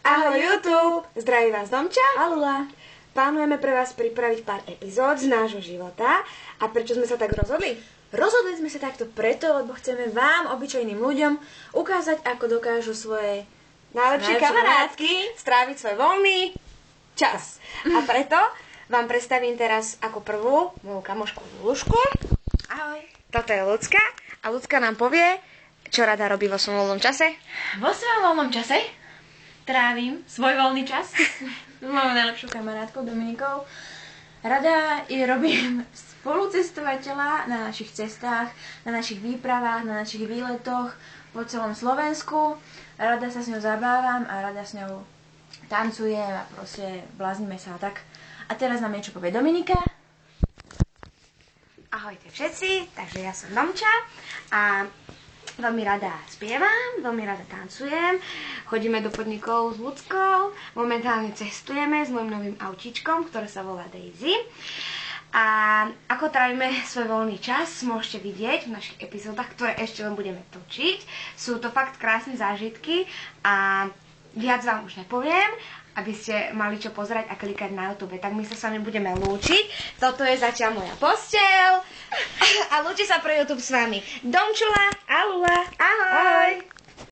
Ahoj YouTube! Zdraví vás Domča a Lula. Plánujeme pre vás pripraviť pár epizód z nášho života. A prečo sme sa tak rozhodli? Rozhodli sme sa takto preto, lebo chceme vám, obyčajným ľuďom, ukázať, ako dokážu svoje najlepšie kamarátky stráviť svoj voľný čas. A preto vám predstavím teraz ako prvú moju kamošku Lulušku. Ahoj. Toto je Lucka a Lucka nám povie, čo rada robí vo svojom voľnom čase. Vo svojom voľnom čase trávim svoj voľný čas s mojou najlepšou kamarátkou Dominikou. Rada robím spolucestovateľa na našich cestách, na našich výpravách, na našich výletoch po celom Slovensku. Rada sa s ňou zabávam a rada s ňou tancujem a proste bláznime sa a tak. A teraz nám niečo povie Dominika. Ahojte všetci, takže ja som Domča a veľmi rada spievam, veľmi rada tancujem, chodíme do podnikov s Luckou, momentálne cestujeme s môjim novým autíčkom, ktoré sa volá Daisy. A ako trávime svoj voľný čas, môžete vidieť v našich epizódach, ktoré ešte len budeme točiť. Sú to fakt krásne zážitky a viac vám už nepoviem, aby ste mali čo pozerať a klikať na YouTube. Tak my sa s vami budeme lúčiť. Toto je zatiaľ moja posteľ. A lúči sa pre YouTube s vami Domčula a Lula. Ahoj!